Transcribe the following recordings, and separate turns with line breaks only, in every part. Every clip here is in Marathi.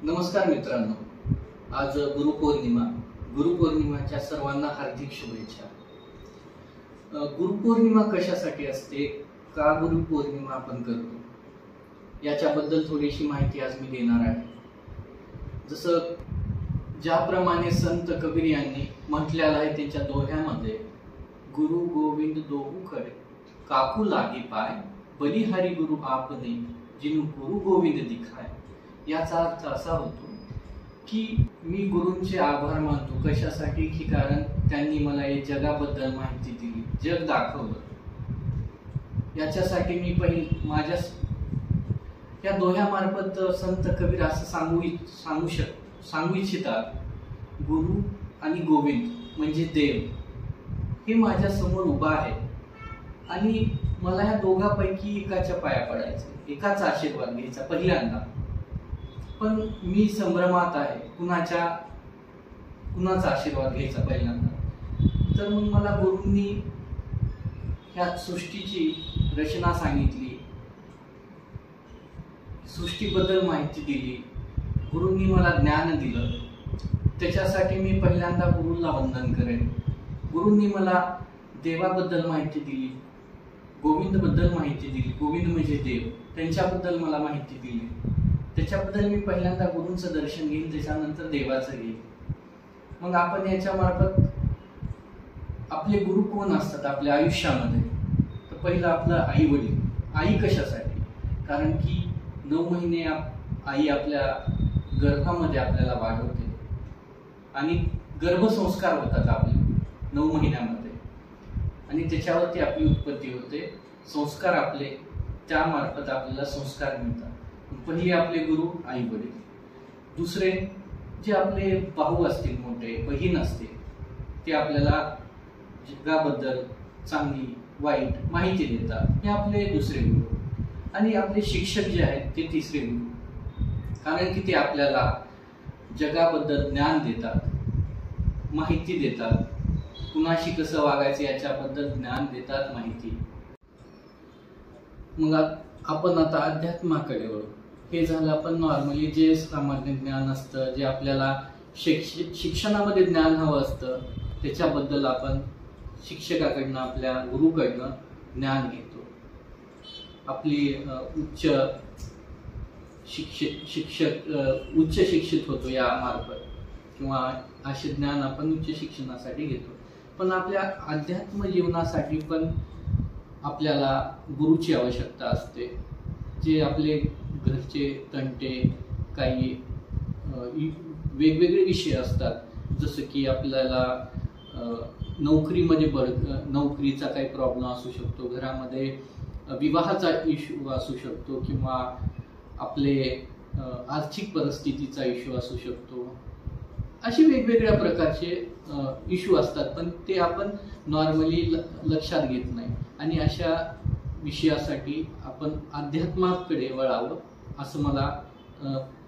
नमस्कार मित्रांनो, आज गुरुपौर्णिमा. गुरुपौर्णिमाच्या सर्वांना हार्दिक शुभेच्छा. गुरुपौर्णिमा कशासाठी असते, का गुरुपौर्णिमा आपण करतो, याच्याबद्दल थोडीशी माहिती आज मी देणार आहे. जसं ज्याप्रमाणे संत कबीर यांनी म्हटलेलं आहे त्यांच्या दोह्यामध्ये, गुरु गोविंद दोहू खडे काकू लागे पाय, बलिहारी गुरु आपने जिन गुरु गोविंद दिखाय. याचा अर्थ असा होतो की मी गुरूंचे आभार मानतो. कशासाठी की कारण त्यांनी मला या जगाबद्दल माहिती दिली, जग दाखवलं. याच्यासाठी मी माझ्या या दोह्यामार्फत संत कबीर असं सांगू इच्छितात, गुरु आणि गोविंद म्हणजे देव हे माझ्या समोर उभा आहे आणि मला या दोघांपैकी एकाच्या पाया पडायचं, एकाचा आशीर्वाद घ्यायचा पहिल्यांदा. पण मी संभ्रमात आहे, कुणाचा आशीर्वाद घ्यायचा पहिल्यांदा. तर मग मला गुरूंनी ह्या सृष्टीची रचना सांगितली, सृष्टीबद्दल माहिती दिली, गुरूंनी मला ज्ञान दिलं. त्याच्यासाठी मी पहिल्यांदा गुरूला वंदन करेन. गुरूंनी मला देवाबद्दल माहिती दिली, गोविंदबद्दल माहिती दिली. गोविंद म्हणजे देव, त्यांच्याबद्दल मला माहिती दिली. त्याच्याबद्दल मी पहिल्यांदा गुरूंचं दर्शन घेईन, त्याच्यानंतर देवाचं घेईन. मग आपण याच्या मार्फत आपले गुरु कोण असतात आपल्या आयुष्यामध्ये, तर पहिलं आपलं आई वडील. आई कशासाठी, कारण की 9 महिने आई आपल्या गर्भामध्ये आपल्याला वाढवते आणि गर्भसंस्कार होतात आपले 9 महिन्यामध्ये आणि त्याच्यावरती आपली उत्पत्ती होते. संस्कार आपले त्यामार्फत आपल्याला संस्कार मिळतात. पहिले आपले गुरु आई वडील. दुसरे जे आपले भाऊ असतील, मोठे बहीण असते, ते आपल्याला जगाबद्दल चांगली वाईट माहिती देतात, हे आपले दुसरे गुरु. आणि आपले शिक्षक जे आहेत ते तिसरे गुरु, कारण की ते आपल्याला जगाबद्दल ज्ञान देतात, माहिती देतात, कुणाशी कसं वागायचं याच्याबद्दल ज्ञान देतात, माहिती. मग आपण आता अध्यात्माकडे वळू. हे झालं आपण नॉर्मली जे सामान्य ज्ञान असतं, जे आपल्याला शिक्षणामध्ये ज्ञान हवं असतं, त्याच्याबद्दल आपण शिक्षकाकडनं, आपल्या गुरुकडनं ज्ञान घेतो. आपली उच्च शिक्षित होतो या मार्फत, किंवा असे ज्ञान आपण उच्च शिक्षणासाठी घेतो. पण आपल्या अध्यात्म जीवनासाठी पण आपल्याला गुरुची आवश्यकता असते. जे आपले घरचे तंटे, काही वेगवेगळे विषय असतात, जसं की आपल्याला नोकरीचा काही प्रॉब्लेम असू शकतो, घरामध्ये विवाहाचा इश्यू असू शकतो, किंवा आपले आर्थिक परिस्थितीचा इश्यू असू शकतो. असे वेगवेगळ्या प्रकारचे इश्यू असतात, पण ते आपण नॉर्मली लक्षात घेत नाही. आणि अशा विषयासाठी आपण अध्यात्माकडे वळावं, असं मला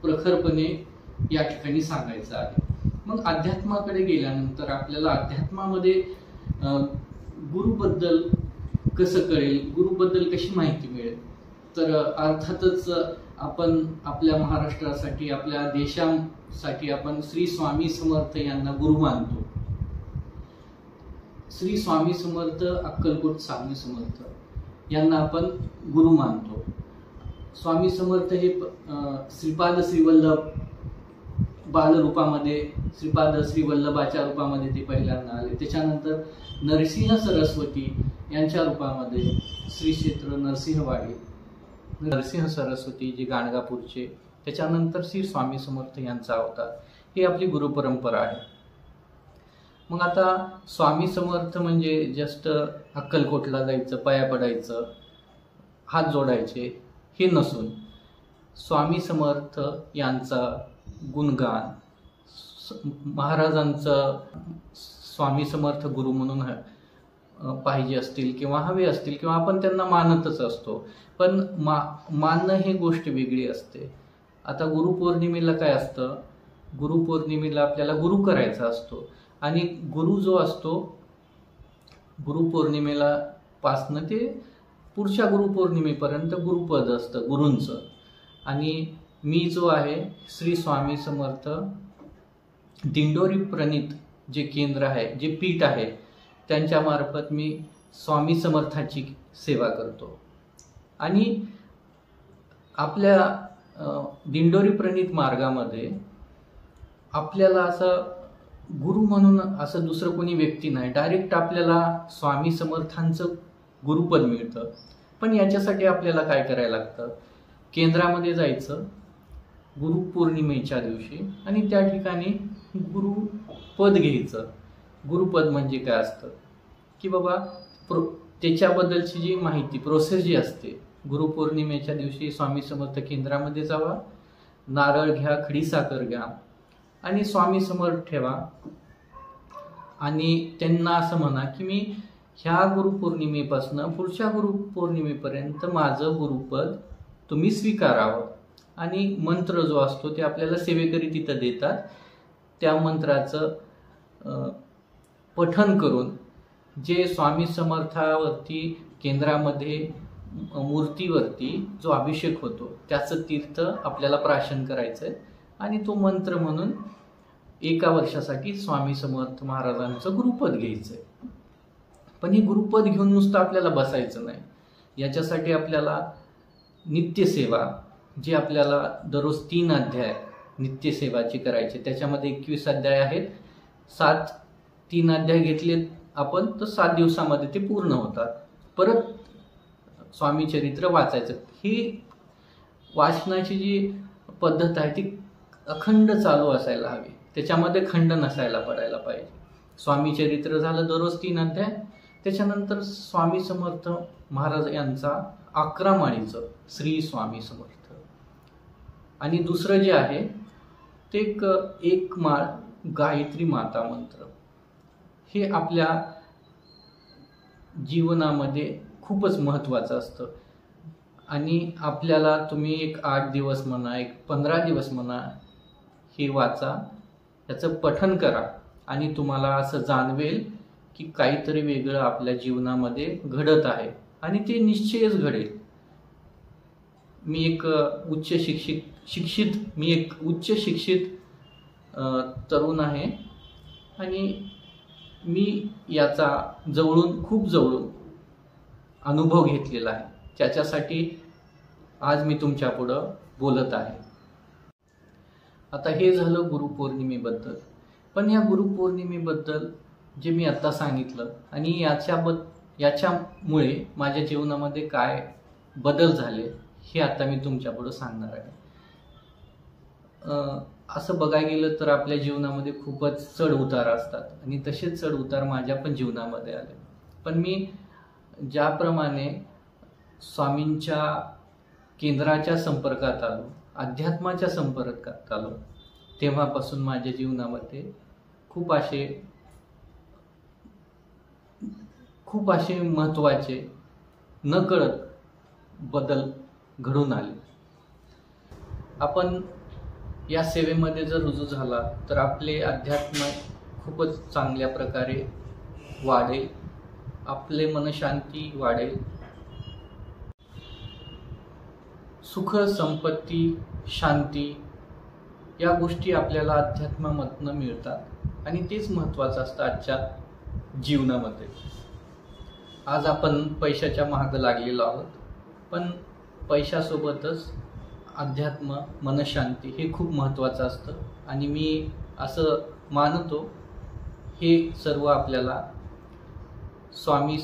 प्रखरपणे या ठिकाणी सांगायचं आहे. मग अध्यात्माकडे गेल्यानंतर आपल्याला अध्यात्मामध्ये गुरुबद्दल कसं कळेल, गुरुबद्दल कशी माहिती मिळेल. तर अर्थातच आपण आपल्या महाराष्ट्रासाठी, आपल्या देशासाठी आपण श्री स्वामी समर्थ यांना गुरु मानतो. श्री स्वामी समर्थ, अक्कलकोट स्वामी समर्थ यांना आपण गुरु मानतो. स्वामी समर्थ हे श्रीपाद श्रीवल्लभ बालरूपामध्ये, श्रीपाद श्रीवल्लभाच्या रूपामध्ये ते पहिल्यांदा आले. त्याच्यानंतर नरसिंह सरस्वती यांच्या रूपामध्ये श्री क्षेत्र नरसिंहवाडी, नरसिंह सरस्वती जे गाणगापूरचे, त्याच्यानंतर श्री स्वामी समर्थ यांचा अवतार. ही आपली गुरुपरंपरा आहे. मग आता स्वामी समर्थ म्हणजे जस्ट अक्कलकोटला जायचं, पाया पडायचं, हात जोडायचे हे नसून, स्वामी समर्थ यांचा गुणगान, महाराजांचं स्वामी समर्थ गुरु म्हणून पाहिजे असतील, किंवा हवे असतील, किंवा आपण त्यांना मानतच असतो. पण मानणं ही गोष्ट वेगळी असते. आता गुरुपौर्णिमेला काय असतं, गुरुपौर्णिमेला आपल्याला गुरु करायचा असतो. आणि गुरु जो असतो, गुरुपौर्णिमेला पासनं ते पुढच्या गुरुपौर्णिमेपर्यंत गुरुपद असतं गुरूंचं. आणि मी जो आहे श्री स्वामी समर्थ दिंडोरी प्रणित जे केंद्र आहे, जे पीठ आहे, त्यांच्यामार्फत मी स्वामी समर्थाची सेवा करतो. आणि आपल्या दिंडोरी प्रणित मार्गामध्ये आपल्याला असं गुरु म्हणून असं दुसरं कोणी व्यक्ती नाही, डायरेक्ट आपल्याला स्वामी समर्थांचं गुरुपद मिळतं. पण याच्यासाठी आपल्याला काय करायला लागतं, केंद्रामध्ये जायचं गुरुपौर्णिमेच्या दिवशी आणि त्या ठिकाणी गुरुपद घ्यायचं. गुरुपद म्हणजे काय असतं की बाबा त्याच्याबद्दलची जी माहिती, प्रोसेस जी असते, गुरुपौर्णिमेच्या दिवशी स्वामी समर्थ केंद्रामध्ये जावा, नारळ घ्या, खडीसाखर घ्या आणि स्वामी समर्थ ठेवा आणि त्यांना असं म्हणा की मी ह्या गुरुपौर्णिमेपासून पुढच्या गुरुपौर्णिमेपर्यंत माझं गुरुपद तुम्ही स्वीकारावं. आणि मंत्र जो असतो ते आपल्याला सेवेकरी तिथं देतात. त्या मंत्राचं पठण करून जे स्वामी समर्थावरती केंद्रामध्ये मूर्तीवरती जो अभिषेक होतो त्याचं तीर्थ आपल्याला प्राशन करायचं आहे आणि तो मंत्र म्हणून 1 वर्षासाठी स्वामी समर्थ महाराजांचं गुरुपद घ्यायचं आहे. पण हे गुरुपद घेऊन नुसतं आपल्याला बसायचं नाही. याच्यासाठी आपल्याला नित्यसेवा, जे आपल्याला दररोज 3 अध्याय नित्यसेवाची करायचे, त्याच्यामध्ये 21 अध्याय आहेत. 3 अध्याय घेतले आपण तर 7 दिवसामध्ये ते पूर्ण होतात. परत स्वामी चरित्र वाचायचं. ही वाचनाची जी पद्धत आहे ती अखंड चालू असायला हवी, त्याच्यामध्ये खंड नसायला पडायला पाहिजे. स्वामी चरित्र झालं दररोज 3 अध्याय, त्याच्यानंतर स्वामी समर्थ महाराज यांचा 11 माळीचं श्री स्वामी समर्थ. आणि दुसरं जे आहे ते एक माळ गायत्री माता मंत्र. हे आपल्या जीवनामध्ये खूपच महत्त्वाचं असतं आणि आपल्याला तुम्ही एक 8 दिवस म्हणा, एक 15 दिवस म्हणा, हे वाचा, याचं पठण करा आणि तुम्हाला असं जाणवेल की काहीतरी वेगळं आपल्या जीवनामध्ये घडत आहे आणि ते निश्चयच घडेल. मी एक उच्च शिक्षित तरुण आहे आणि मी याचा खूप जवळून अनुभव घेतलेला आहे, त्याच्यासाठी आज मी तुमच्या पुढं बोलत आहे. आता हे झालं गुरुपौर्णिमेबद्दल. पण या गुरुपौर्णिमेबद्दल जे मी आता सांगितलं आणि याच्यामुळे माझ्या जीवनामध्ये काय बदल झाले हे आता मी तुमच्या पुढं सांगणार आहे. असं बघायला गेलं तर आपल्या जीवनामध्ये खूपच चढ उतार असतात आणि तसेच चढ उतार माझ्या पण जीवनामध्ये आले. पण मी ज्याप्रमाणे स्वामींच्या केंद्राच्या संपर्कात आलो, अध्यात्माच्या संपर्कात आलो, तेव्हापासून माझ्या जीवनामध्ये खूप असे महत्त्वाचे नकळत बदल घडून आले. आपण या सेवेमध्ये जर रुजू झाला तर आपले अध्यात्म खूपच चांगल्या प्रकारे वाढेल, आपले मनशांती वाढेल, सुख, संपत्ती, शांती या गोष्टी आपल्याला अध्यात्मामधनं मिळतात आणि तेच महत्त्वाचं असतं आजच्या जीवनामध्ये. आज आपण पैशाच्या मागे लागलेलो आहोत, पण पैशासोबतच अध्यात्म, मनशांती हे खूप महत्त्वाचं असतं आणि मी असं मानतो हे सर्व आपल्याला स्वामी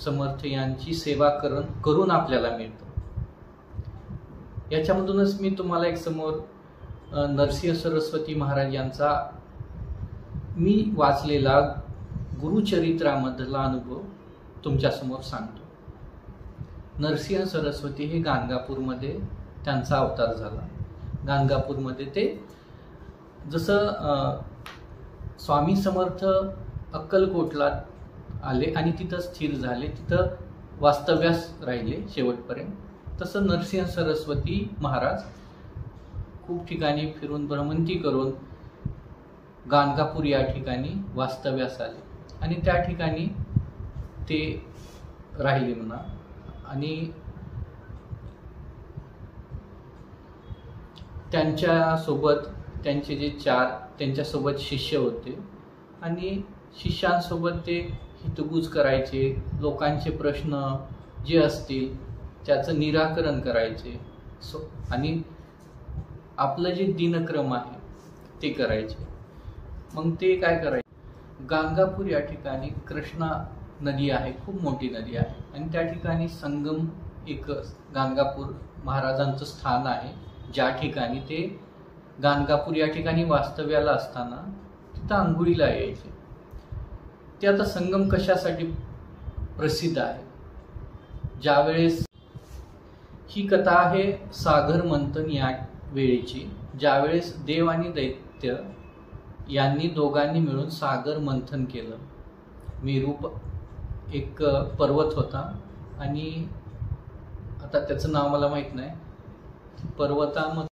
समर्थ यांची सेवा करून आपल्याला मिळतं. याच्यामधूनच मी तुम्हाला एक समोर नरसिंह सरस्वती महाराज यांचा मी वाचलेला गुरुचरित्रामधला अनुभव तुमच्यासमोर सांगतो. नरसिंह सरस्वती हे गाणगापूरमध्ये त्यांचा अवतार झाला. गाणगापूरमध्ये ते जसं स्वामी समर्थ अक्कलकोटला आले आणि तिथं स्थिर झाले, तिथं वास्तव्यास राहिले शेवटपर्यंत, तसं नरसिंह सरस्वती महाराज खूप ठिकाणी फिरून भ्रमंती करून गाणगापूर या ठिकाणी वास्तव्यास आले आणि त्या ठिकाणी ते राहिले म्हणा. आणि त्यांच्यासोबत त्यांचे जे त्यांच्यासोबत शिष्य होते आणि शिष्यांसोबत ते हितगुज करायचे, लोकांचे प्रश्न जे असतील त्याचं निराकरण करायचे आणि आपलं जे दिनक्रम आहे ते करायचे. मग ते काय करायचे, गाणगापूर या ठिकाणी कृष्णा नदी आहे, खूप मोठी नदी आहे आणि त्या ठिकाणी संगम एक गाणगापूर महाराजांचं स्थान आहे, ज्या ठिकाणी ते गाणगापूर या ठिकाणी वास्तव्याला असताना तिथं आंघोळीला यायचे. ते आता संगम कशासाठी प्रसिद्ध आहे, ज्यावेळेस ही कथा आहे सागर मंथन या वेळेची, ज्यावेळेस देव आणि दैत्य यांनी दोघांनी मिळून सागर मंथन केलं. मेरू एक पर्वत होता आणि आता त्याचं नाव मला माहित नाही, पर्वतामध्ये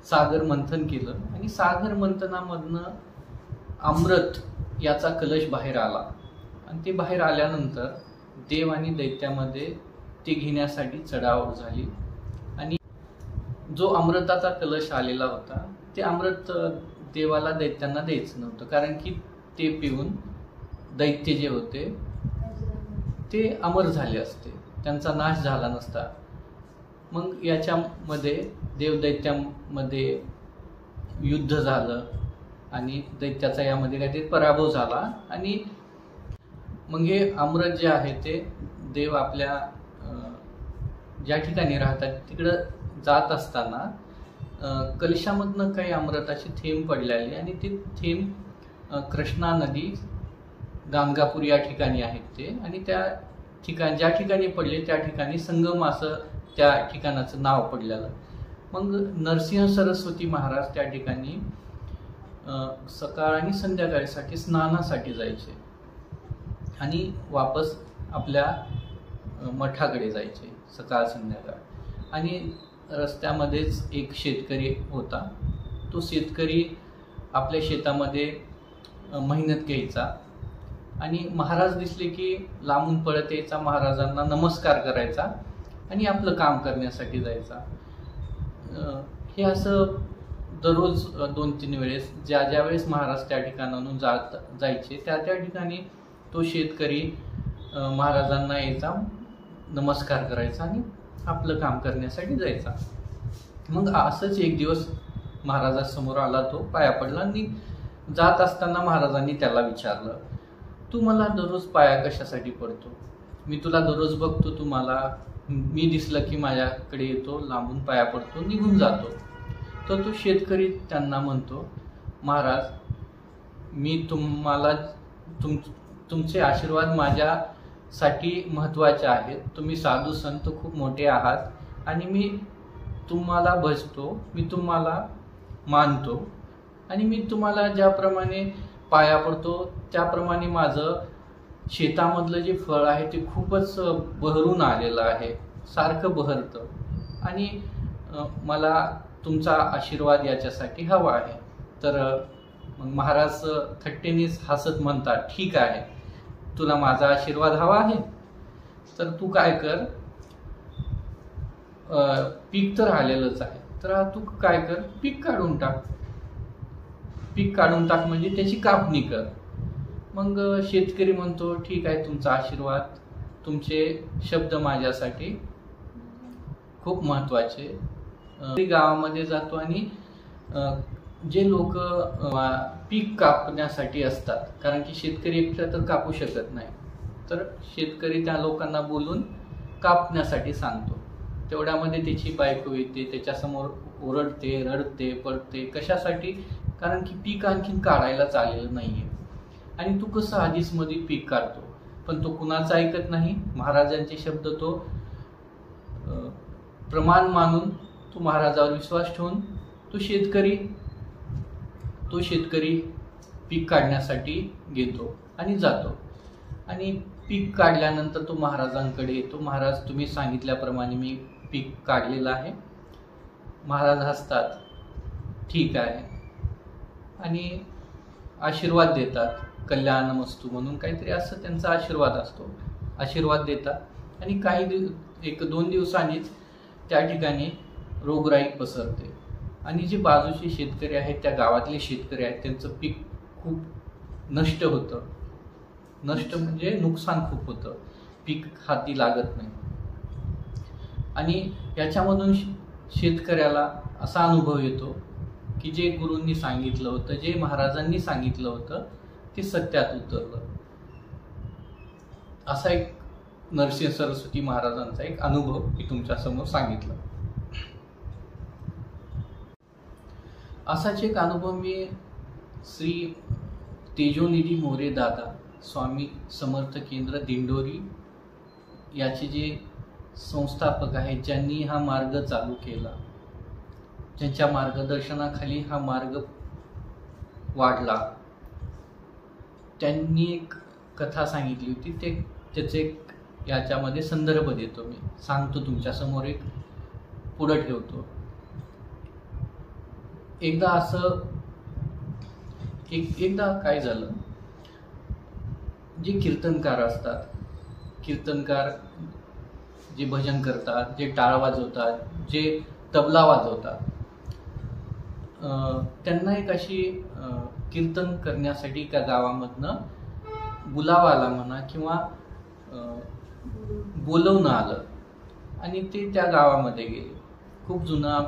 सागर मंथन केलं आणि सागर मंथनामधनं अमृत याचा कलश बाहेर आला आणि ते बाहेर आल्यानंतर देव आणि दैत्यामध्ये ते घेण्यासाठी चढाओढ झाली आणि जो अमृताचा कलश आलेला होता ते अमृत देवाला दैत्यांना द्यायचं नव्हतं, कारण की ते पिऊन दैत्य जे होते ते अमर झाले असते, त्यांचा नाश झाला नसता. मग याच्यामध्ये देवदैत्यामध्ये युद्ध झालं आणि दैत्याचा यामध्ये काहीतरी पराभव झाला आणि मग हे अमृत जे आहे ते देव आपल्या ज्या ठिकाणी राहतात तिकडं जात असताना कलशामधनं काही अमृताचे थेंब पडलेले आणि ते थेंब कृष्णा नदी गाणगापूर या ठिकाणी आहेत ते, आणि त्या ठिकाणी ज्या ठिकाणी पडले त्या ठिकाणी संगम असं त्या ठिकाणाचं नाव पडलेलं. मग नरसिंह सरस्वती महाराज त्या ठिकाणी सकाळ आणि संध्याकाळीसाठी स्नानासाठी जायचे आणि वापस आपल्या मठाकडे जायचे सकाळ संध्याकाळ. आणि रस्त्यामध्येच एक शेतकरी होता, तो शेतकरी आपल्या शेतामध्ये मेहनत घ्यायचा आणि महाराज दिसले की लांबून पळत यायचा, महाराजांना नमस्कार करायचा आणि आपलं काम करण्यासाठी जायचा. हे असं दररोज 2-3 वेळेस ज्या वेळेस महाराज त्या ठिकाणाहून जायचे त्या ठिकाणी तो शेतकरी महाराजांना यायचा, नमस्कार करायचा आणि आपलं काम करण्यासाठी जायचा. मग असंच एक दिवस महाराजासमोर आला, तो पाया पडला आणि जात असताना महाराजांनी त्याला विचारलं, तू मला दररोज पाया कशासाठी पडतो? मी तुला दररोज बघतो, तू मला मी दिसलं की माझ्याकडे येतो, लांबून पाया पडतो, निघून जातो. तर तो शेतकरी त्यांना म्हणतो, महाराज मी तुम्हाला तुमचे आशीर्वाद माझ्यासाठी महत्त्वाचे आहेत. तुम्ही साधू संत खूप मोठे आहात आणि मी तुम्हाला भजतो, मी तुम्हाला मानतो आणि मी तुम्हाला ज्याप्रमाणे पाया पडतो त्याप्रमाणे माझं शेतामधलं जे फळ आहे ते खूपच बहरून आलेलं आहे, सारखं बहरतं आणि मला तुमचा आशीर्वाद याच्यासाठी हवा आहे. तर मग महाराज थट्टेनीच हसत म्हणतात, ठीक आहे, तुला माझा आशीर्वाद हवा आहे तर तू काय कर, पीक तर आलेलंच आहे तर तू काय कर, पीक काढून टाक, पीक काढून टाक म्हणजे त्याची कापणी कर. मग शेतकरी म्हणतो, ठीक आहे, तुमचा आशीर्वाद, तुमचे शब्द माझ्यासाठी खूप महत्त्वाचे. गावामध्ये जातो आणि जे लोक पीक कापण्यासाठी असतात, कारण की शेतकरी एकटा तर कापू शकत नाही, तर शेतकरी त्या लोकांना बोलून कापण्यासाठी सांगतो. तेवढ्यामध्ये त्याची बायको येते, त्याच्यासमोर ओरडते, रडते, पडते. कशासाठी? कारण की पीक आणखीन काढायलाच आलेलं नाहीये आणि तू कसं आधीच मध्ये पीक काढतो. पण तो कुणाचं ऐकत नाही, महाराजांचे शब्द तो प्रमाण मानून, तो महाराजावर विश्वास ठेवून तो शेतकरी पीक काढण्यासाठी घेतो आणि जातो. आणि पीक काढल्यानंतर तो महाराजांकडे येतो. महाराज, तुम्ही सांगितल्याप्रमाणे मी पीक काढलेलं आहे. महाराज हसतात, ठीक आहे, आणि आशीर्वाद देतात, कल्याणमस्तु म्हणून काहीतरी असं त्यांचा आशीर्वाद असतो. आशीर्वाद देतात आणि काही 1-2 दिवसांनीच त्या ठिकाणी रोगराई पसरते आणि जे बाजूचे शेतकरी आहेत, त्या गावातले शेतकरी आहेत, त्यांचं पीक खूप नष्ट होतं. नष्ट म्हणजे नुकसान खूप होतं, पीक हाती लागत नाही. आणि याच्यामधून शेतकऱ्याला असा अनुभव येतो की जे गुरूंनी सांगितलं होतं, जे महाराजांनी सांगितलं होतं, ते सत्यात उतरलं. असा एक नरसिंह सरस्वती महाराजांचा एक अनुभव मी तुमच्या समोर सांगितला. असाच एक अनुभव मी श्री तेजोनिधी मोरे दादा स्वामी समर्थ केंद्र दिंडोरी याचे जे संस्थापक आहेत, ज्यांनी हा मार्ग चालू केला, ज्यांच्या मार्गदर्शनाखाली हा मार्ग वाढला, त्यांनी एक कथा सांगितली होती. त्याचे याच्यामध्ये संदर्भ देतो, मी सांगतो तुमच्या समोर, एक पुढे ठेवतो. एकदा काय झालं, जे कीर्तनकार असतात, कीर्तनकार जे भजन करतात, जे टाळ वाजवतात, जे तबला वाजवतात, त्यांना एक अशी कीर्तन करण्यासाठी एका गावामधनं बुलावा आला म्हणा किंवा बोलवणं आलं आणि ते त्या गावामध्ये गेले. खूप जुना,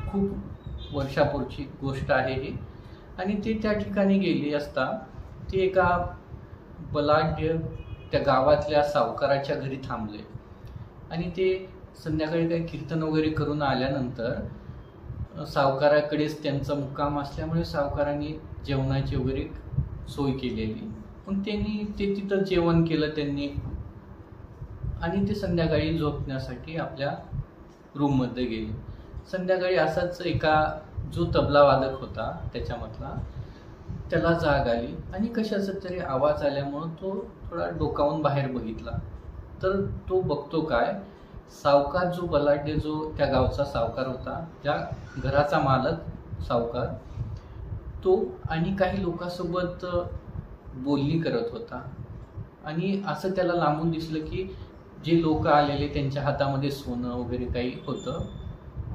खूप वर्षापूर्वीची गोष्ट आहे ही. आणि ते त्या ठिकाणी गेले असता ते एका बलाढ्य त्या गावातल्या सावकाराच्या घरी थांबले. आणि ते संध्याकाळी काही कीर्तन वगैरे करून आल्यानंतर सावकाराकडेच त्यांचा मुक्काम असल्यामुळे सावकारांनी जेवणाची वगैरे सोय केलेली. मग त्यांनी ते तिथं जेवण केलं त्यांनी आणि ते संध्याकाळी झोपण्यासाठी आपल्या रूममध्ये गेले. संध्याकाळी असाच एका जो तबलावादक होता त्याच्यामधला, त्याला जाग आली आणि कशाचा तरी आवाज आल्यामुळं तो थोडा डोकावून बाहेर बघितला. तर तो बघतो काय, सावकार जो बलाढ्य, जो त्या गावचा सावकार होता, त्या घराचा मालक सावकार, तो आणि काही लोकांसोबत बोलणी करत होता. आणि असं त्याला लांबून दिसलं की जे लोक आलेले त्यांच्या हातामध्ये सोनं वगैरे काही होतं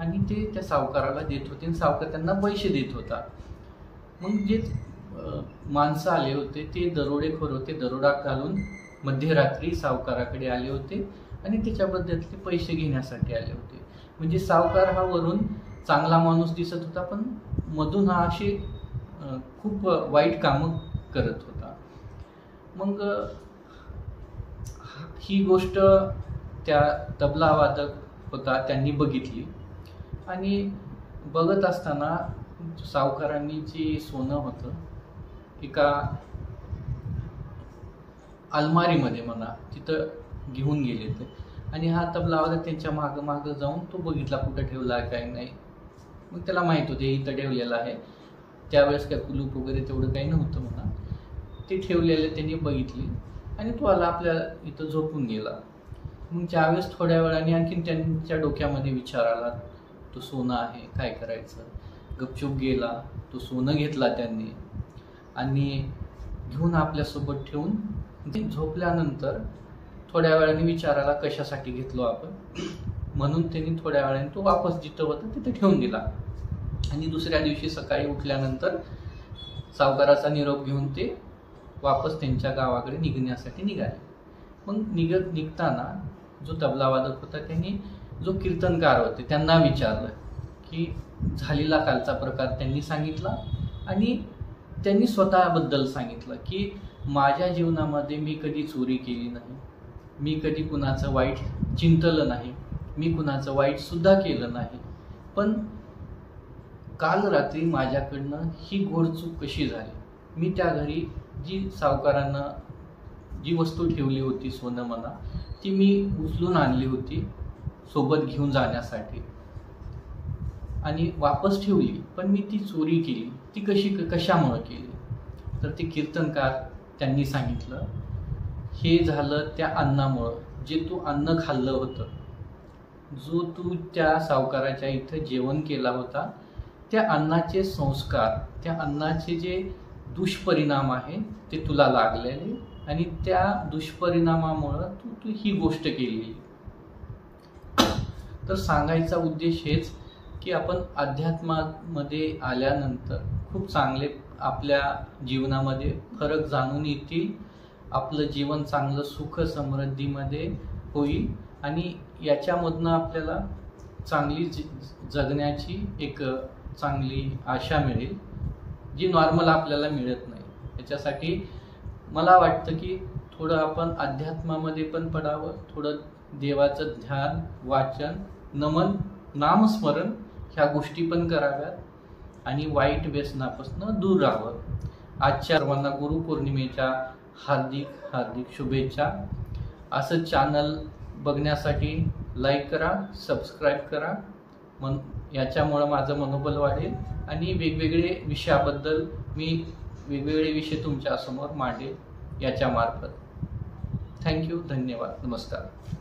आणि ते त्या सावकाराला देत होते आणि सावकार त्यांना पैसे देत होता. मग जे माणसं आले होते ते दरोडेखोर होते, दरोडा घालून मध्यरात्री सावकाराकडे आले होते आणि त्याच्याबद्दलचे पैसे घेण्यासाठी आले होते. म्हणजे सावकार हा वरून चांगला माणूस दिसत होता, पण मधून हा अशी खूप वाईट कामं करत होता. मग ही गोष्ट त्या तबलावादक होता त्यांनी बघितली आणि बघत असताना सावकारांनी जे सोनं होतं एका अलमारीमध्ये म्हणा तिथं घेऊन गेले ते. आणि हा तबलावादक त्यांच्या मागं जाऊन तो बघितला कुठं ठेवला काय नाही. मग त्याला माहित होते इथं ठेवलेलं आहे. त्यावेळेस काय कुलूप वगैरे तेवढं काही नव्हतं म्हणा. ते ठेवलेले त्यांनी बघितली आणि तो आला आपल्या इथं झोपून गेला. मग ज्यावेळेस थोड्या वेळाने आणखीन त्यांच्या डोक्यामध्ये विचार आला, तो सोनं आहे काय करायचं. गपचूप गेला, तो सोनं घेतला त्यांनी आणि घेऊन आपल्यासोबत ठेवून ते झोपल्यानंतर थोड्या वेळाने विचार आला कशासाठी घेतलो आपण, म्हणून त्यांनी थोड्या वेळाने तो वापस जिथं होता तिथे ठेवून दिला. आणि दुसऱ्या दिवशी सकाळी उठल्यानंतर सावकाराचा निरोप घेऊन ते वापस त्यांच्या गावाकडे निघण्यासाठी निघाले. मग निघताना जो तबलावादक होता त्यांनी जो कीर्तनकार होते त्यांना विचारलं की झालेला कालचा प्रकार त्यांनी सांगितला आणि त्यांनी स्वतःबद्दल सांगितलं की माझ्या जीवनामध्ये मी कधी चोरी केली नाही, मी कधी कुणाचं वाईट चिंतलं नाही, मी कुणाचं वाईट सुद्धा केलं नाही, पण काल रात्री माझ्याकडनं ही घोडचूक कशी झाली. मी त्या घरी जी सावकारानं जी वस्तू ठेवली होती सोनं म्हणा ती मी उचलून आणली होती सोबत घेऊन जाण्यासाठी आणि वापस ठेवली, पण मी ती चोरी केली. ती कशामुळे केली. तर ते कीर्तनकार त्यांनी सांगितलं हे झालं त्या अन्नामुळं, जे तू अन्न खाल्लं होतं, जो तू त्या सावकाराच्या इथं जेवण केला होता, त्या अन्नाचे संस्कार, त्या अन्नाचे जे दुष्परिणाम आहे ते तुला लागलेले आणि त्या दुष्परिणामामुळं तू ही गोष्ट केलेली. तर सांगायचा उद्देश हेच की आपण अध्यात्मामध्ये आल्यानंतर खूप चांगले आपल्या जीवनामध्ये फरक जाणून येतील. आपलं जीवन चांगलं सुख समृद्धीमध्ये होईल आणि याच्यामधनं आपल्याला चांगली जगण्याची एक चांगली आशा मिळेल, जी नॉर्मल आपल्याला मिळत नाही. याच्यासाठी मला वाटतं की थोडं आपण अध्यात्मामध्ये पण पडावं, थोडं देवाचं ध्यान, वाचन, नमन, नामस्मरण ह्या गोष्टी पण कराव्यात आणि वाईट व्यसनापासून दूर राहावं. आजच्या सर्वांना गुरुपौर्णिमेच्या हार्दिक हार्दिक शुभेच्छा. असं चॅनल बघण्यासाठी लाईक करा, सबस्क्राईब करा. याच्यामुळं माझं मनोबल वाढेल आणि वेगवेगळे विषयाबद्दल मी वेगवेगळे विषय तुमच्यासमोर मांडेल याच्यामार्फत. थँक्यू, धन्यवाद, नमस्कार.